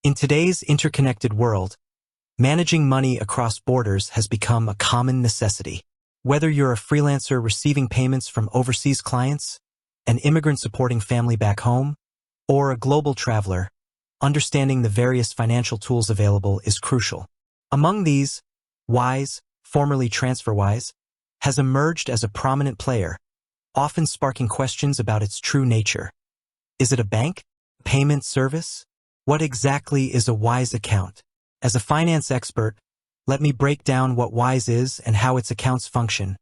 In today's interconnected world, managing money across borders has become a common necessity. Whether you're a freelancer receiving payments from overseas clients, an immigrant supporting family back home, or a global traveler, understanding the various financial tools available is crucial. Among these, Wise, formerly TransferWise, has emerged as a prominent player, often sparking questions about its true nature. Is it a bank? Payment service? What exactly is a Wise account? As a finance expert, let me break down what Wise is and how its accounts function,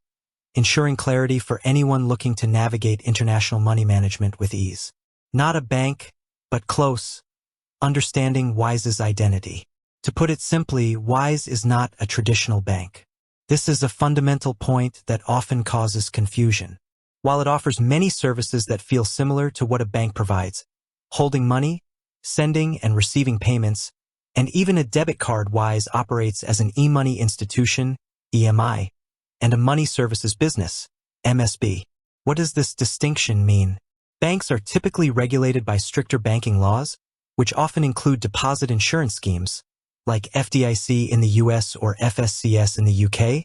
ensuring clarity for anyone looking to navigate international money management with ease. Not a bank, but close. Understanding Wise's identity. To put it simply, Wise is not a traditional bank. This is a fundamental point that often causes confusion. While it offers many services that feel similar to what a bank provides, holding money, sending and receiving payments, and even a debit card, Wise operates as an e-money institution, EMI, and a money services business, MSB. What does this distinction mean? Banks are typically regulated by stricter banking laws, which often include deposit insurance schemes, like FDIC in the US or FSCS in the UK,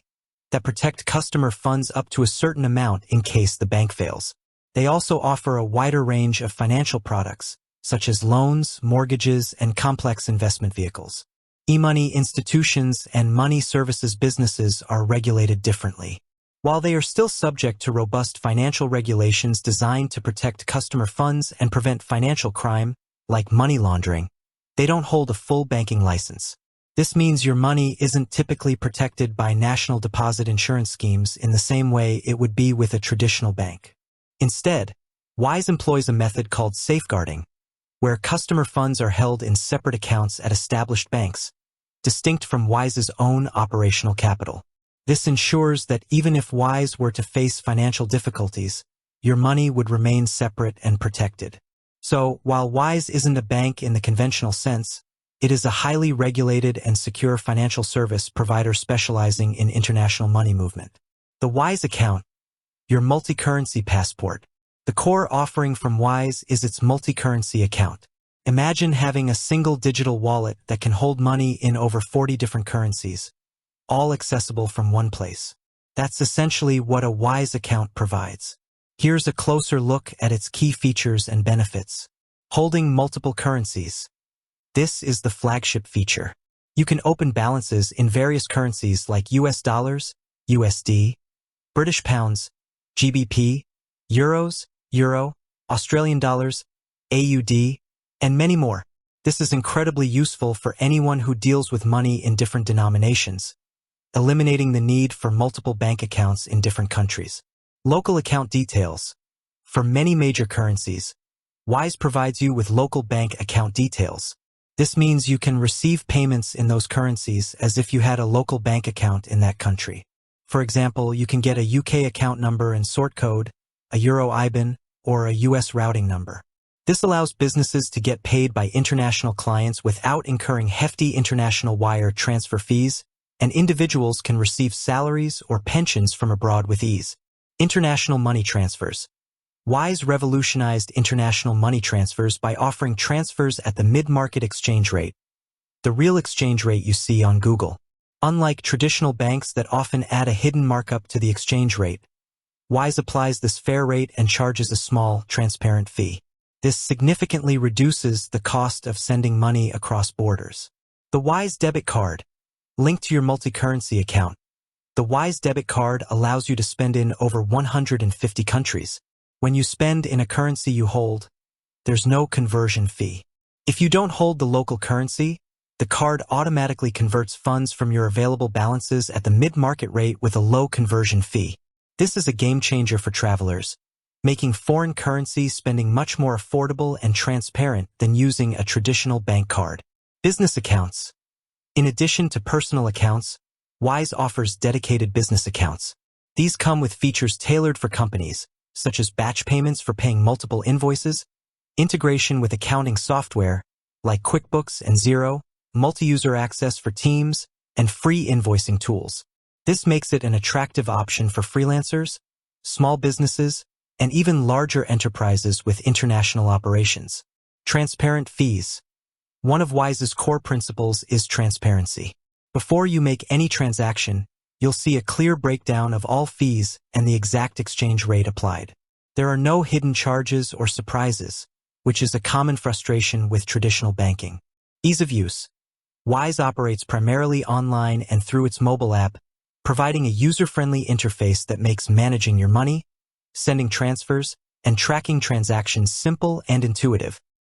that protect customer funds up to a certain amount in case the bank fails. They also offer a wider range of financial products, such as loans, mortgages, and complex investment vehicles. E-money institutions and money services businesses are regulated differently. While they are still subject to robust financial regulations designed to protect customer funds and prevent financial crime, like money laundering, they don't hold a full banking license. This means your money isn't typically protected by national deposit insurance schemes in the same way it would be with a traditional bank. Instead, Wise employs a method called safeguarding, where customer funds are held in separate accounts at established banks, distinct from Wise's own operational capital. This ensures that even if Wise were to face financial difficulties, your money would remain separate and protected. So, while Wise isn't a bank in the conventional sense, it is a highly regulated and secure financial service provider specializing in international money movement. The Wise account, your multi-currency passport. The core offering from Wise is its multi-currency account. Imagine having a single digital wallet that can hold money in over 40 different currencies, all accessible from one place. That's essentially what a Wise account provides. Here's a closer look at its key features and benefits. Holding multiple currencies. This is the flagship feature. You can open balances in various currencies like US dollars, USD, British pounds, GBP, euros, euro, Australian dollars, AUD, and many more. This is incredibly useful for anyone who deals with money in different denominations, eliminating the need for multiple bank accounts in different countries. Local account details. For many major currencies, Wise provides you with local bank account details. This means you can receive payments in those currencies as if you had a local bank account in that country. For example, you can get a UK account number and sort code, a Euro IBAN, or a US routing number. This allows businesses to get paid by international clients without incurring hefty international wire transfer fees, and individuals can receive salaries or pensions from abroad with ease. International money transfers. Wise revolutionized international money transfers by offering transfers at the mid-market exchange rate, the real exchange rate you see on Google. Unlike traditional banks that often add a hidden markup to the exchange rate, Wise applies this fair rate and charges a small, transparent fee. This significantly reduces the cost of sending money across borders. The Wise debit card. Linked to your multi-currency account. The Wise debit card allows you to spend in over 150 countries. When you spend in a currency you hold, there's no conversion fee. If you don't hold the local currency, the card automatically converts funds from your available balances at the mid-market rate with a low conversion fee. This is a game changer for travelers, making foreign currency spending much more affordable and transparent than using a traditional bank card. Business accounts. In addition to personal accounts, Wise offers dedicated business accounts. These come with features tailored for companies, such as batch payments for paying multiple invoices, integration with accounting software like QuickBooks and Xero, multi-user access for teams, and free invoicing tools. This makes it an attractive option for freelancers, small businesses, and even larger enterprises with international operations. Transparent fees. One of Wise's core principles is transparency. Before you make any transaction, you'll see a clear breakdown of all fees and the exact exchange rate applied. There are no hidden charges or surprises, which is a common frustration with traditional banking. Ease of use. Wise operates primarily online and through its mobile app, providing a user-friendly interface that makes managing your money, sending transfers, and tracking transactions simple and intuitive.